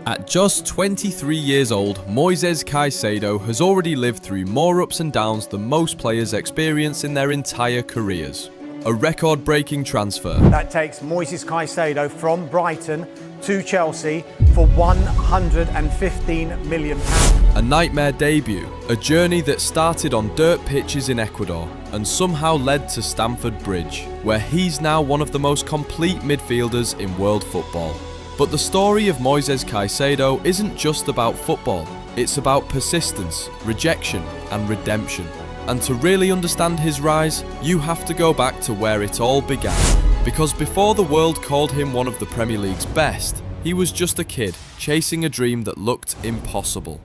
At just 23 years old, Moisés Caicedo has already lived through more ups and downs than most players experience in their entire careers. A record-breaking transfer. That takes Moisés Caicedo from Brighton to Chelsea for £115 million. A nightmare debut, a journey that started on dirt pitches in Ecuador and somehow led to Stamford Bridge, where he's now one of the most complete midfielders in world football. But the story of Moisés Caicedo isn't just about football, it's about persistence, rejection and redemption. And to really understand his rise, you have to go back to where it all began. Because before the world called him one of the Premier League's best, he was just a kid chasing a dream that looked impossible.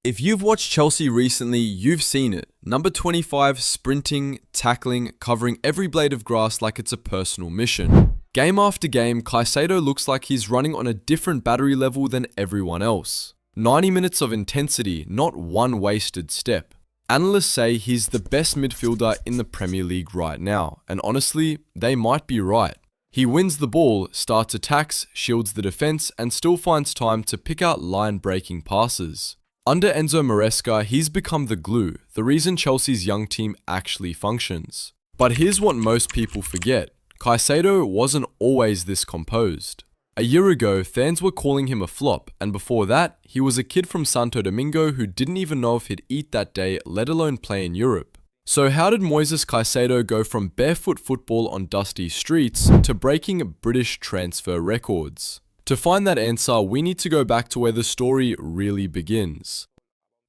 If you've watched Chelsea recently, you've seen it. Number 25 sprinting, tackling, covering every blade of grass like it's a personal mission. Game after game, Caicedo looks like he's running on a different battery level than everyone else. 90 minutes of intensity, not one wasted step. Analysts say he's the best midfielder in the Premier League right now, and honestly, they might be right. He wins the ball, starts attacks, shields the defense, and still finds time to pick out line-breaking passes. Under Enzo Maresca, he's become the glue, the reason Chelsea's young team actually functions. But here's what most people forget. Caicedo wasn't always this composed. A year ago, fans were calling him a flop, and before that, he was a kid from Santo Domingo who didn't even know if he'd eat that day, let alone play in Europe. So how did Moisés Caicedo go from barefoot football on dusty streets to breaking British transfer records? To find that answer, we need to go back to where the story really begins.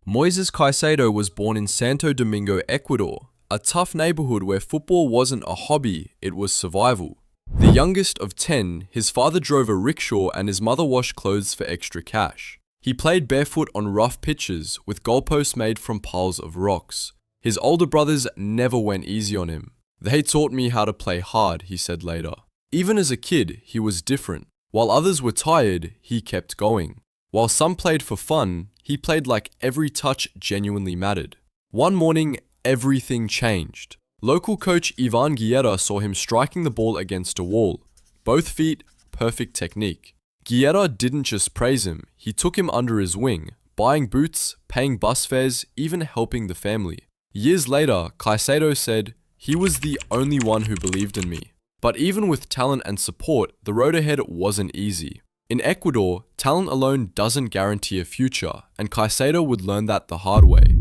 Moisés Caicedo was born in Santo Domingo, Ecuador, a tough neighborhood where football wasn't a hobby, it was survival. The youngest of 10, his father drove a rickshaw and his mother washed clothes for extra cash. He played barefoot on rough pitches, with goalposts made from piles of rocks. His older brothers never went easy on him. "They taught me how to play hard," he said later. Even as a kid, he was different. While others were tired, he kept going. While some played for fun, he played like every touch genuinely mattered. One morning, everything changed. Local coach Ivan Guerra saw him striking the ball against a wall. Both feet, perfect technique. Guerra didn't just praise him, he took him under his wing, buying boots, paying bus fares, even helping the family. Years later, Caicedo said, "He was the only one who believed in me." But even with talent and support, the road ahead wasn't easy. In Ecuador, talent alone doesn't guarantee a future, and Caicedo would learn that the hard way.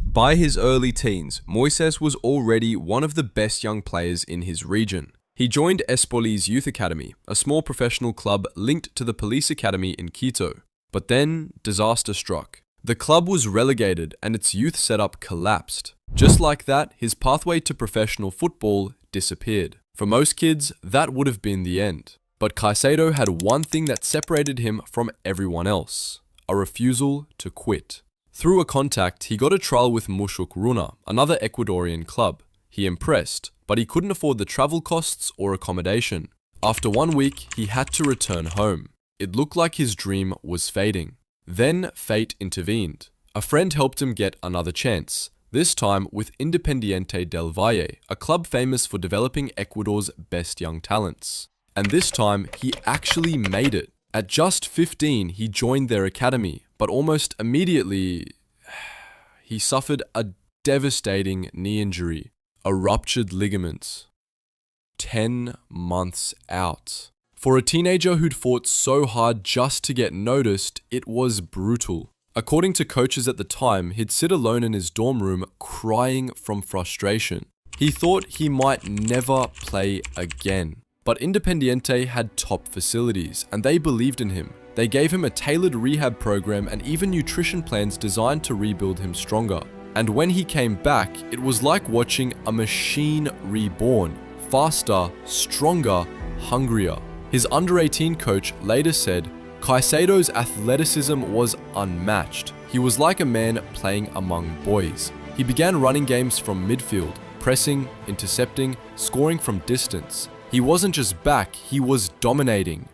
By his early teens, Moisés was already one of the best young players in his region. He joined Espoli's youth academy, a small professional club linked to the police academy in Quito. But then, disaster struck. The club was relegated and its youth setup collapsed. Just like that, his pathway to professional football disappeared. For most kids, that would have been the end. But Caicedo had one thing that separated him from everyone else: a refusal to quit. Through a contact, he got a trial with Mushuk Runa, another Ecuadorian club. He impressed, but he couldn't afford the travel costs or accommodation. After 1 week, he had to return home. It looked like his dream was fading. Then fate intervened. A friend helped him get another chance, this time with Independiente del Valle, a club famous for developing Ecuador's best young talents. And this time, he actually made it. At just 15, he joined their academy, but almost immediately, he suffered a devastating knee injury, a ruptured ligament. 10 months out. For a teenager who'd fought so hard just to get noticed, it was brutal. According to coaches at the time, he'd sit alone in his dorm room crying from frustration. He thought he might never play again. But Independiente had top facilities, and they believed in him. They gave him a tailored rehab program and even nutrition plans designed to rebuild him stronger. And when he came back, it was like watching a machine reborn, faster, stronger, hungrier. His under-18 coach later said, "Caicedo's athleticism was unmatched. He was like a man playing among boys. He began running games from midfield, pressing, intercepting, scoring from distance. He wasn't just back, he was dominating."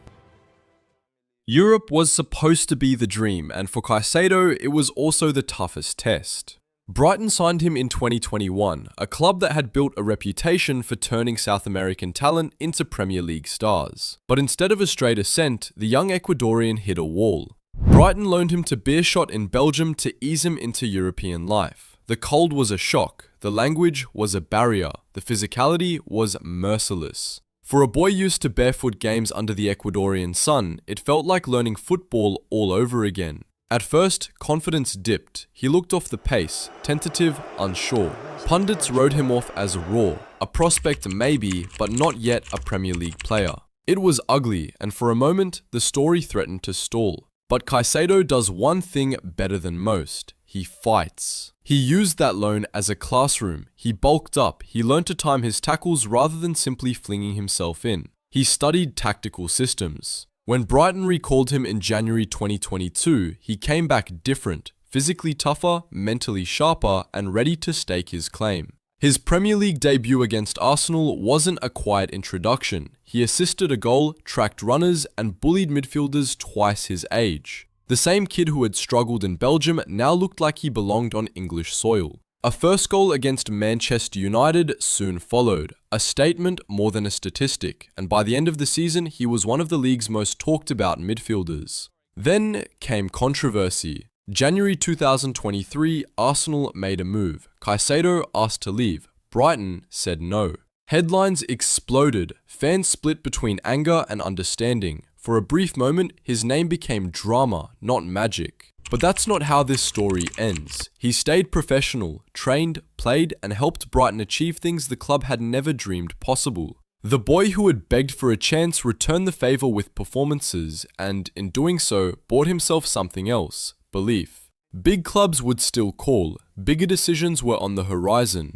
Europe was supposed to be the dream, and for Caicedo, it was also the toughest test. Brighton signed him in 2021, a club that had built a reputation for turning South American talent into Premier League stars. But instead of a straight ascent, the young Ecuadorian hit a wall. Brighton loaned him to Beerschot in Belgium to ease him into European life. The cold was a shock, the language was a barrier, the physicality was merciless. For a boy used to barefoot games under the Ecuadorian sun, it felt like learning football all over again. At first, confidence dipped. He looked off the pace, tentative, unsure. Pundits wrote him off as raw, a prospect maybe, but not yet a Premier League player. It was ugly, and for a moment, the story threatened to stall. But Caicedo does one thing better than most. He fights. He used that loan as a classroom. He bulked up. He learned to time his tackles rather than simply flinging himself in. He studied tactical systems. When Brighton recalled him in January 2022, he came back different, physically tougher, mentally sharper, and ready to stake his claim. His Premier League debut against Arsenal wasn't a quiet introduction. He assisted a goal, tracked runners, and bullied midfielders twice his age. The same kid who had struggled in Belgium now looked like he belonged on English soil. A first goal against Manchester United soon followed, a statement more than a statistic, and by the end of the season he was one of the league's most talked about midfielders. Then came controversy. January 2023, Arsenal made a move. Caicedo asked to leave. Brighton said no. Headlines exploded. Fans split between anger and understanding. For a brief moment, his name became drama, not magic. But that's not how this story ends. He stayed professional, trained, played, and helped Brighton achieve things the club had never dreamed possible. The boy who had begged for a chance returned the favour with performances, and in doing so, bought himself something else: belief. Big clubs would still call. Bigger decisions were on the horizon.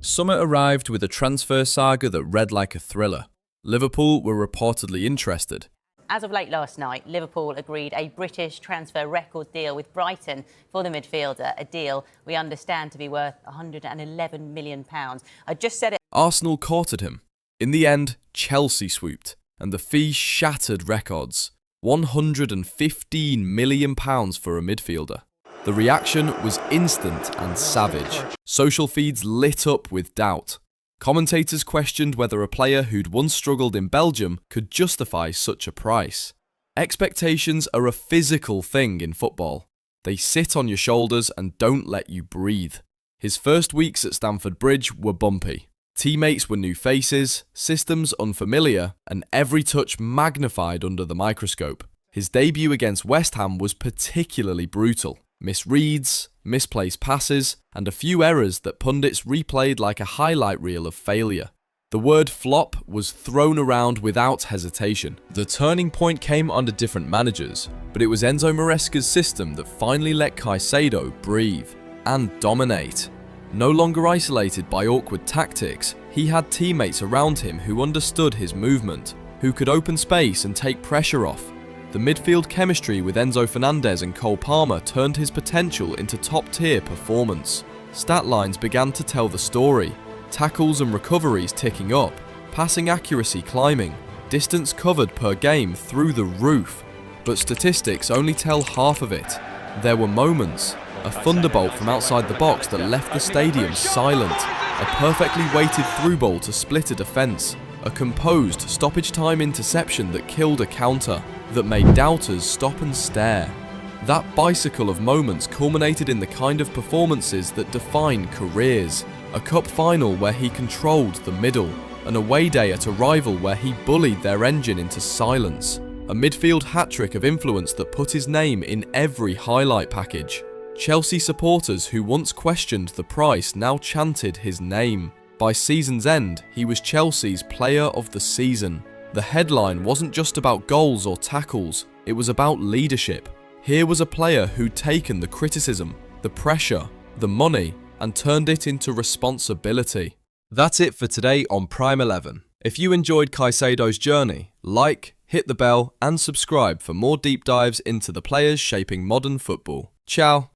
Summer arrived with a transfer saga that read like a thriller. Liverpool were reportedly interested. As of late last night, Liverpool agreed a British transfer record deal with Brighton for the midfielder, a deal we understand to be worth £111 million. I just said it. Arsenal courted him. In the end, Chelsea swooped, and the fee shattered records. £115 million for a midfielder. The reaction was instant and savage. Social feeds lit up with doubt. Commentators questioned whether a player who'd once struggled in Belgium could justify such a price. Expectations are a physical thing in football. They sit on your shoulders and don't let you breathe. His first weeks at Stamford Bridge were bumpy. Teammates were new faces, systems unfamiliar, and every touch magnified under the microscope. His debut against West Ham was particularly brutal. Misreads, misplaced passes, and a few errors that pundits replayed like a highlight reel of failure. The word flop was thrown around without hesitation. The turning point came under different managers, but it was Enzo Maresca's system that finally let Caicedo breathe and dominate. No longer isolated by awkward tactics, he had teammates around him who understood his movement, who could open space and take pressure off. The midfield chemistry with Enzo Fernandez and Cole Palmer turned his potential into top-tier performance. Stat lines began to tell the story. Tackles and recoveries ticking up, passing accuracy climbing, distance covered per game through the roof. But statistics only tell half of it. There were moments, a thunderbolt from outside the box that left the stadium silent, a perfectly weighted through ball to split a defence, a composed stoppage time interception that killed a counter, that made doubters stop and stare. That bicycle of moments culminated in the kind of performances that define careers. A cup final where he controlled the middle, an away day at a rival where he bullied their engine into silence, a midfield hat-trick of influence that put his name in every highlight package. Chelsea supporters who once questioned the price now chanted his name. By season's end, he was Chelsea's Player of the Season. The headline wasn't just about goals or tackles, it was about leadership. Here was a player who'd taken the criticism, the pressure, the money, and turned it into responsibility. That's it for today on Prime 11. If you enjoyed Caicedo's journey, like, hit the bell, and subscribe for more deep dives into the players shaping modern football. Ciao!